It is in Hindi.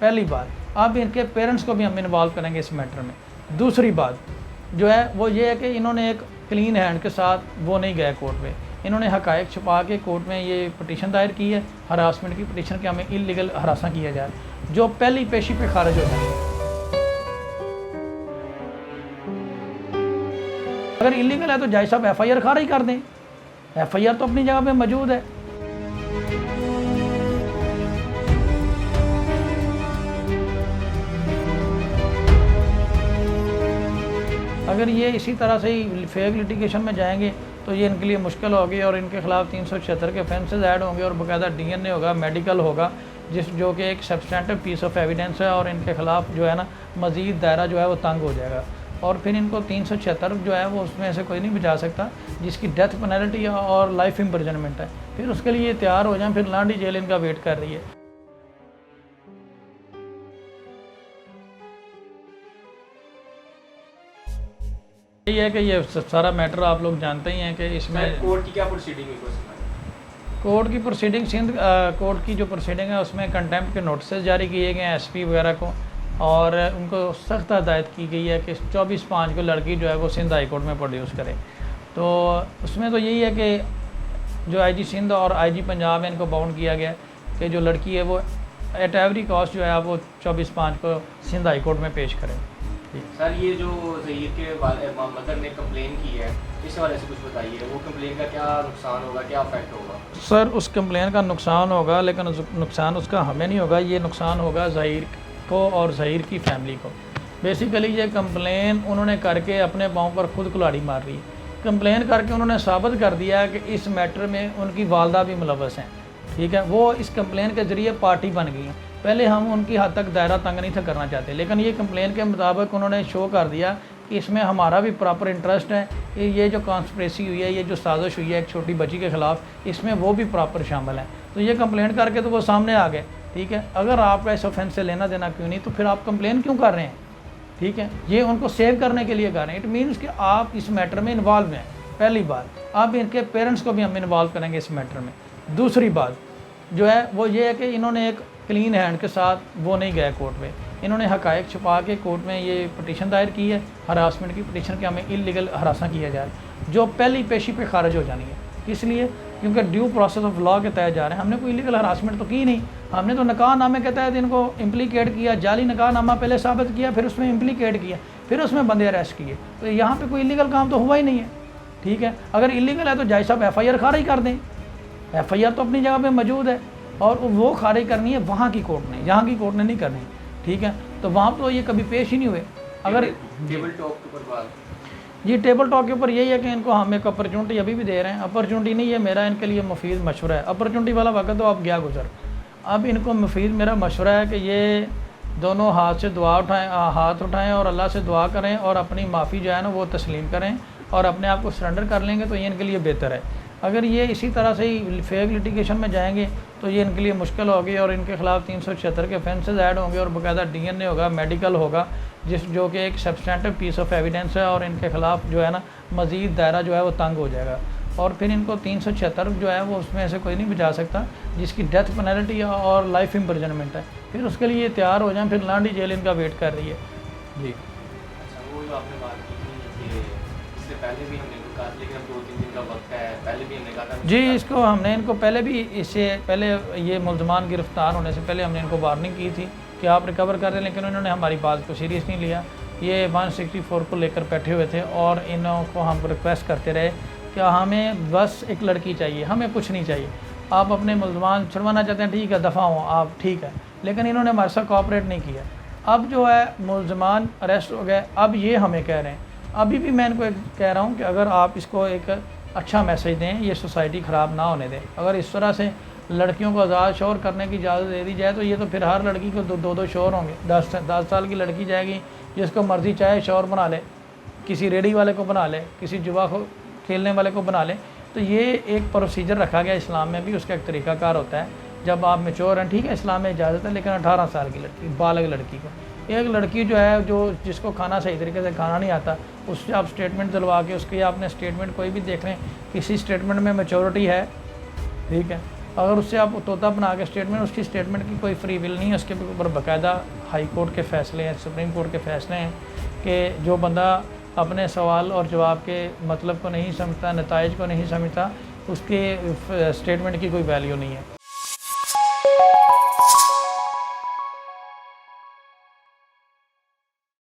पहली बात। अब इनके पेरेंट्स को भी हम इन्वॉल्व करेंगे इस मैटर में। दूसरी बात जो है वो ये है कि इन्होंने एक क्लीन हैंड के साथ वो नहीं गए कोर्ट में, इन्होंने हकायक छुपा के कोर्ट में ये पटिशन दायर की है, हरासमेंट की पटिशन कि हमें इलीगल हरासा किया जाए, जो पहली पेशी पे खारिज हो जाए। अगर इलीगल है तो जज साहब FIR खारिज कर दें, FIR तो अपनी जगह पे मौजूद है। अगर ये इसी तरह से ही फेक लिटिगेशन में जाएंगे तो ये इनके लिए मुश्किल होगी और इनके खिलाफ 376 के ऑफेंसेस ऐड होंगे और बाकायदा DNA होगा, मेडिकल होगा, जो कि एक सब्सटेंटिव पीस ऑफ एविडेंस है और इनके खिलाफ जो है ना मज़ीद दायरा जो है वो तंग हो जाएगा और फिर इनको 376 जो है वो उसमें से कोई नहीं बचा सकता, जिसकी डेथ पेनल्टी और लाइफ इम्प्रिजनमेंट है। फिर उसके लिए तैयार हो जाएं, फिर लांडी जेल इनका वेट कर रही है। यही है कि ये सारा मैटर आप लोग जानते ही हैं कि इसमें कोर्ट की क्या प्रोसीडिंग है? कोर्ट की प्रोसीडिंग सिंध कोर्ट की जो प्रोसीडिंग है उसमें कंटेम्प्ट के नोटिस जारी किए गए हैं SP वगैरह को और उनको सख्त हदायत की गई है कि 24/5 को लड़की जो है वो सिंध हाई कोर्ट में प्रोड्यूस करे। तो उसमें तो यही है कि जो IG सिंध और IG पंजाब है इनको बाउंड किया गया कि जो लड़की है वो एट एवरी कॉस्ट जो है वो 24/5 को सिंध हाई कोर्ट में पेश करें। सर ये जो ज़हीर के मदर ने कंप्लेन की है इस हवाले से कुछ बताइए, वो कंप्लेन का क्या नुकसान होगा, क्या इफेक्ट होगा? सर उस कंप्लेन का नुकसान होगा लेकिन नुकसान उसका हमें नहीं होगा, ये नुकसान होगा ज़हीर को और ज़हीर की फैमिली को। बेसिकली ये कंप्लेन उन्होंने करके अपने पाँव पर खुद कुल्हाड़ी मार रही है। कंप्लेन करके उन्होंने साबित कर दिया है कि इस मैटर में उनकी वालदा भी मुलव्वस हैं, ठीक है। वो इस कंप्लेन के ज़रिए पार्टी बन गई हैं। पहले हम उनकी हद तक दायरा तंग नहीं था करना चाहते, लेकिन ये कंप्लेन के मुताबिक उन्होंने शो कर दिया कि इसमें हमारा भी प्रॉपर इंटरेस्ट है, ये जो कॉन्स्पिरेसी हुई है, ये जो साजिश हुई है एक छोटी बच्ची के ख़िलाफ़, इसमें वो भी प्रॉपर शामिल हैं। तो ये कंप्लेन करके तो वो सामने आ गए, ठीक है। अगर आपका इस ऑफेंस से लेना देना क्यों नहीं, तो फिर आप कंप्लेन क्यों कर रहे हैं, ठीक है। ये उनको सेव करने के लिए कर रहे हैं। इट मीन्स कि आप इस मैटर में इन्वॉल्व हैं, पहली बात। अब इनके पेरेंट्स को भी हम इन्वॉल्व करेंगे इस मैटर में। दूसरी बात जो है वो ये है कि इन्होंने एक क्लीन हैंड के साथ वो नहीं गए कोर्ट में, इन्होंने हकायक छुपा के कोर्ट में ये पटिशन दायर की है, हरासमेंट की पटिशन कि हमें इलीगल हरासा किया जाए, जो पहली पेशी पे खारिज हो जानी है। इसलिए क्योंकि ड्यू प्रोसेस ऑफ लॉ के तहत जा रहे हैं। हमने कोई इलीगल हरासमेंट तो की नहीं, हमने तो निकाह नामे के तहत इनको इम्प्लीकेट किया, जाली निकाह नामा पहले साबित किया, फिर उसमें इम्प्लीकेट किया, फिर उसमें बंदे अरेस्ट किए। तो यहाँ पर कोई इलीगल काम तो हुआ ही नहीं है, ठीक है। अगर इलीगल है तो जज साहब FIR खारिज कर दें, FIR तो अपनी जगह पे मौजूद है और वो खारिज करनी है वहाँ की कोर्ट ने, यहाँ की कोर्ट ने नहीं करनी, ठीक है। तो वहाँ तो ये कभी पेश ही नहीं हुए। अगर टेबल टॉक के ऊपर बात, ये टेबल टॉक के ऊपर यही है कि इनको हम एक अपॉर्चुनिटी अभी भी दे रहे हैं। अपॉर्चुनिटी नहीं, ये मेरा इनके लिए मुफीद मशवरा है। अपॉर्चुनिटी वाला वक्त तो अब गया गुजर। अब इनको मुफीद मेरा मशवरा है कि ये दोनों हाथ से दुआ उठाएँ, हाथ उठाएँ और अल्लाह से दुआ करें और अपनी माफ़ी जो है ना वो तस्लीम करें और अपने आप को सरेंडर कर लेंगे तो ये इनके लिए बेहतर है। अगर ये इसी तरह से ही फेक लिटिगेशन में जाएंगे तो ये इनके लिए मुश्किल होगी और इनके खिलाफ 376 के ऑफेंसेस ऐड होंगे और बाकायदा DNA होगा, मेडिकल होगा, जो कि एक सब्सटेंटिव पीस ऑफ एविडेंस है और इनके खिलाफ जो है ना मज़ीद दायरा जो है वो तंग हो जाएगा और फिर इनको 376 जो है वो उसमें से कोई नहीं बचा सकता, जिसकी डेथ पेनल्टी और लाइफ इम्प्रिजनमेंट है। फिर उसके लिए तैयार हो जाएं, फिर लांडी जेल इनका वेट कर रही है जी। अच्छा, वो जो आपने बात की थी कि इससे पहले भी हमने कहा, लेकिन अब 2-3 दिन का वक्त है, पहले भी हमने कहा था जी, इसको हमने इनको पहले भी, इससे पहले ये मुल्ज़मान गिरफ़्तार होने से पहले हमने इनको वार्निंग की थी कि आप रिकवर कर रहे हैं, लेकिन उन्होंने हमारी बात को सीरियस नहीं लिया। ये 164 को लेकर बैठे हुए थे और इनको हम रिक्वेस्ट करते रहे कि हमें बस एक लड़की चाहिए, हमें कुछ नहीं चाहिए। आप अपने मुल्ज़मान छुड़वाना चाहते हैं, ठीक है, दफ़ा हो आप, ठीक है, लेकिन इन्होंने हमारे साथ कोऑपरेट नहीं किया। अब जो है मुल्ज़मान अरेस्ट हो गए, अब ये हमें कह रहे हैं, अभी भी मैं इनको कह रहा हूँ कि अगर आप इसको एक अच्छा मैसेज दें, ये सोसाइटी ख़राब ना होने दें। अगर इस तरह से लड़कियों को आज़ाद शोर करने की इजाज़त दे दी जाए तो ये तो फिर हर लड़की को दो शोर होंगे। 10 साल की लड़की जाएगी, जिसको मर्ज़ी चाहे शोर बना ले, किसी रेडी वाले को बना ले, किसी जुआ को खेलने वाले को बना ले। तो ये एक प्रोसीजर रखा गया इस्लाम में भी, उसका एक तरीक़ाकार होता है। जब आप मैच्योर हैं, ठीक है, इस्लाम में इजाज़त है, लेकिन 18 साल की लड़की, बालग लड़की को, एक लड़की जो है जिसको खाना सही तरीके से खाना नहीं आता, उससे आप स्टेटमेंट दिलवा के उसकी आपने स्टेटमेंट कोई भी देख लें, किसी स्टेटमेंट में मैच्योरिटी है, ठीक है, अगर उससे आप तोता बना के स्टेटमेंट, उसकी स्टेटमेंट की कोई फ्री विल नहीं है, उसके ऊपर बाकायदा हाई कोर्ट के फ़ैसले हैं, सुप्रीम कोर्ट के फ़ैसले हैं कि जो बंदा अपने सवाल और जवाब के मतलब को नहीं समझता, नताइज को नहीं समझता, उसके स्टेटमेंट की कोई वैल्यू नहीं है।